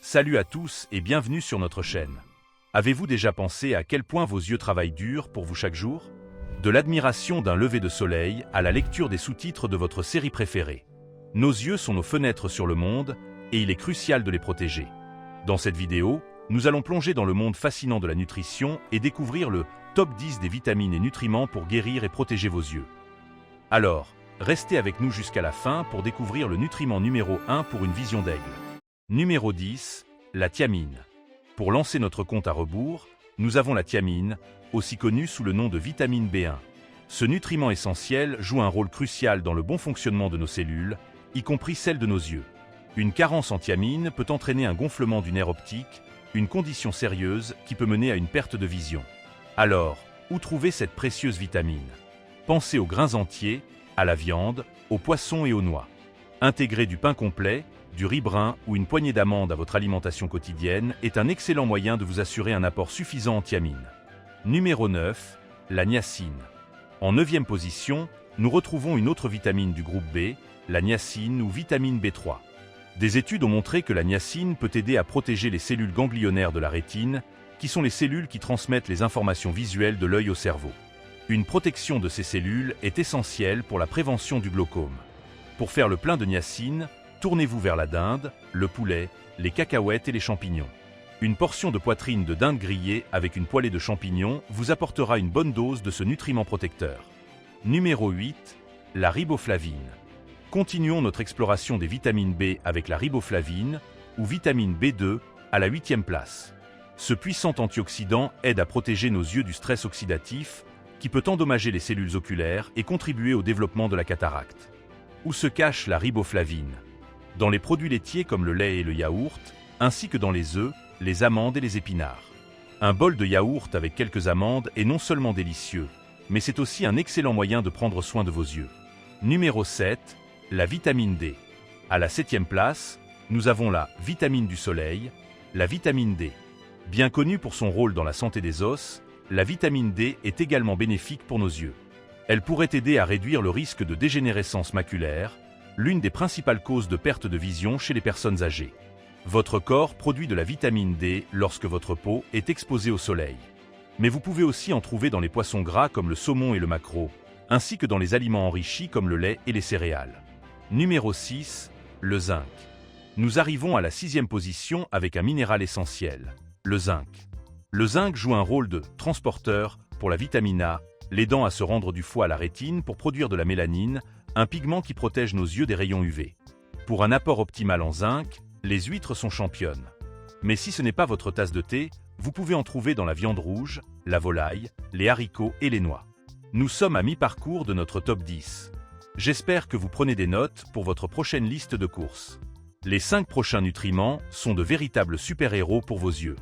Salut à tous et bienvenue sur notre chaîne. Avez-vous déjà pensé à quel point vos yeux travaillent dur pour vous chaque jour? De l'admiration d'un lever de soleil à la lecture des sous-titres de votre série préférée. Nos yeux sont nos fenêtres sur le monde et il est crucial de les protéger. Dans cette vidéo, nous allons plonger dans le monde fascinant de la nutrition et découvrir le top 10 des vitamines et nutriments pour guérir et protéger vos yeux. Alors, restez avec nous jusqu'à la fin pour découvrir le nutriment numéro 1 pour une vision d'aigle. Numéro 10, la thiamine. Pour lancer notre compte à rebours, nous avons la thiamine, aussi connue sous le nom de vitamine B1. Ce nutriment essentiel joue un rôle crucial dans le bon fonctionnement de nos cellules, y compris celles de nos yeux. Une carence en thiamine peut entraîner un gonflement du nerf optique, une condition sérieuse qui peut mener à une perte de vision. Alors, où trouver cette précieuse vitamine? Pensez aux grains entiers, à la viande, aux poissons et aux noix. Intégrer du pain complet, du riz brun ou une poignée d'amandes à votre alimentation quotidienne est un excellent moyen de vous assurer un apport suffisant en thiamine. Numéro 9, la niacine. En 9e position, nous retrouvons une autre vitamine du groupe B, la niacine ou vitamine B3. Des études ont montré que la niacine peut aider à protéger les cellules ganglionnaires de la rétine, qui sont les cellules qui transmettent les informations visuelles de l'œil au cerveau. Une protection de ces cellules est essentielle pour la prévention du glaucome. Pour faire le plein de niacine, tournez-vous vers la dinde, le poulet, les cacahuètes et les champignons. Une portion de poitrine de dinde grillée avec une poêlée de champignons vous apportera une bonne dose de ce nutriment protecteur. Numéro 8, la riboflavine. Continuons notre exploration des vitamines B avec la riboflavine, ou vitamine B2, à la 8e place. Ce puissant antioxydant aide à protéger nos yeux du stress oxydatif, qui peut endommager les cellules oculaires et contribuer au développement de la cataracte. Où se cache la riboflavine? Dans les produits laitiers comme le lait et le yaourt, ainsi que dans les œufs, les amandes et les épinards. Un bol de yaourt avec quelques amandes est non seulement délicieux, mais c'est aussi un excellent moyen de prendre soin de vos yeux. Numéro 7, la vitamine D. À la 7e place, nous avons la vitamine du soleil, la vitamine D. Bien connue pour son rôle dans la santé des os, la vitamine D est également bénéfique pour nos yeux. Elle pourrait aider à réduire le risque de dégénérescence maculaire, l'une des principales causes de perte de vision chez les personnes âgées. Votre corps produit de la vitamine D lorsque votre peau est exposée au soleil. Mais vous pouvez aussi en trouver dans les poissons gras comme le saumon et le maquereau, ainsi que dans les aliments enrichis comme le lait et les céréales. Numéro 6, le zinc. Nous arrivons à la 6e position avec un minéral essentiel, le zinc. Le zinc joue un rôle de transporteur pour la vitamine A, l'aidant à se rendre du foie à la rétine pour produire de la mélanine, un pigment qui protège nos yeux des rayons UV. Pour un apport optimal en zinc, les huîtres sont championnes. Mais si ce n'est pas votre tasse de thé, vous pouvez en trouver dans la viande rouge, la volaille, les haricots et les noix. Nous sommes à mi-parcours de notre top 10. J'espère que vous prenez des notes pour votre prochaine liste de courses. Les 5 prochains nutriments sont de véritables super-héros pour vos yeux.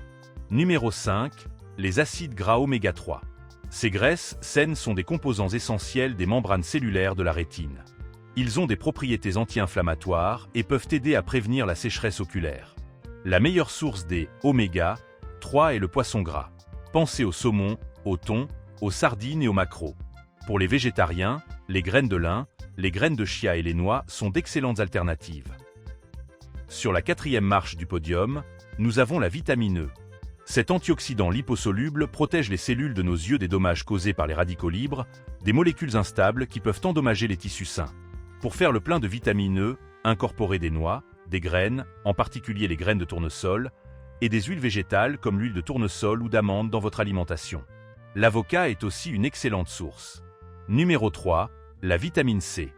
Numéro 5, les acides gras oméga 3. Ces graisses saines sont des composants essentiels des membranes cellulaires de la rétine. Ils ont des propriétés anti-inflammatoires et peuvent aider à prévenir la sécheresse oculaire. La meilleure source des oméga 3 est le poisson gras. Pensez au saumon, au thon, aux sardines et aux maquereaux. Pour les végétariens, les graines de lin, les graines de chia et les noix sont d'excellentes alternatives. Sur la 4e marche du podium, nous avons la vitamine E. Cet antioxydant liposoluble protège les cellules de nos yeux des dommages causés par les radicaux libres, des molécules instables qui peuvent endommager les tissus sains. Pour faire le plein de vitamine E, incorporez des noix, des graines, en particulier les graines de tournesol, et des huiles végétales comme l'huile de tournesol ou d'amande dans votre alimentation. L'avocat est aussi une excellente source. Numéro 3, la vitamine C.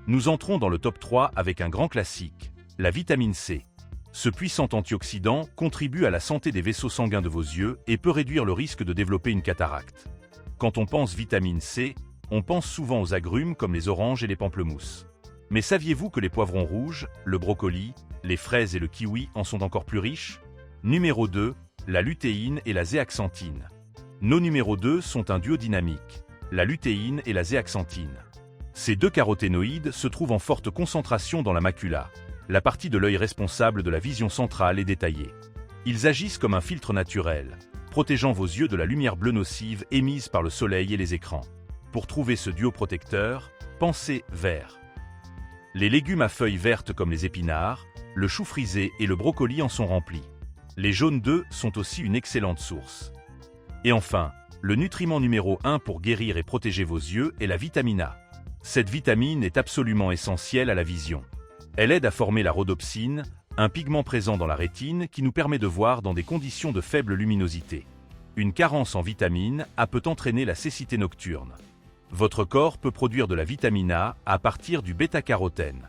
Nous entrons dans le top 3 avec un grand classique, la vitamine C. Ce puissant antioxydant contribue à la santé des vaisseaux sanguins de vos yeux et peut réduire le risque de développer une cataracte. Quand on pense vitamine C, on pense souvent aux agrumes comme les oranges et les pamplemousses. Mais saviez-vous que les poivrons rouges, le brocoli, les fraises et le kiwi en sont encore plus riches? Numéro 2, la lutéine et la zéaxanthine. Nos numéros 2 sont un duo dynamique, la lutéine et la zéaxanthine. Ces deux caroténoïdes se trouvent en forte concentration dans la macula, la partie de l'œil responsable de la vision centrale et détaillée. Ils agissent comme un filtre naturel, protégeant vos yeux de la lumière bleue nocive émise par le soleil et les écrans. Pour trouver ce duo protecteur, pensez vert. Les légumes à feuilles vertes comme les épinards, le chou frisé et le brocoli en sont remplis. Les jaunes d'œufs sont aussi une excellente source. Et enfin, le nutriment numéro 1 pour guérir et protéger vos yeux est la vitamine A. Cette vitamine est absolument essentielle à la vision. Elle aide à former la rhodopsine, un pigment présent dans la rétine qui nous permet de voir dans des conditions de faible luminosité. Une carence en vitamine A peut entraîner la cécité nocturne. Votre corps peut produire de la vitamine A à partir du bêta-carotène.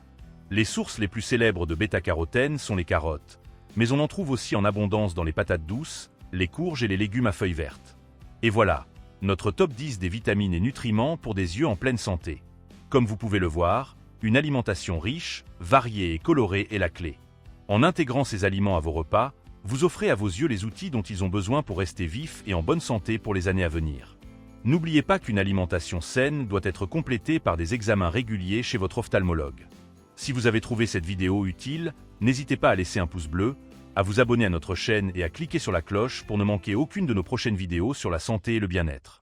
Les sources les plus célèbres de bêta-carotène sont les carottes, mais on en trouve aussi en abondance dans les patates douces, les courges et les légumes à feuilles vertes. Et voilà, notre top 10 des vitamines et nutriments pour des yeux en pleine santé. Comme vous pouvez le voir, une alimentation riche, variée et colorée est la clé. En intégrant ces aliments à vos repas, vous offrez à vos yeux les outils dont ils ont besoin pour rester vifs et en bonne santé pour les années à venir. N'oubliez pas qu'une alimentation saine doit être complétée par des examens réguliers chez votre ophtalmologue. Si vous avez trouvé cette vidéo utile, n'hésitez pas à laisser un pouce bleu, à vous abonner à notre chaîne et à cliquer sur la cloche pour ne manquer aucune de nos prochaines vidéos sur la santé et le bien-être.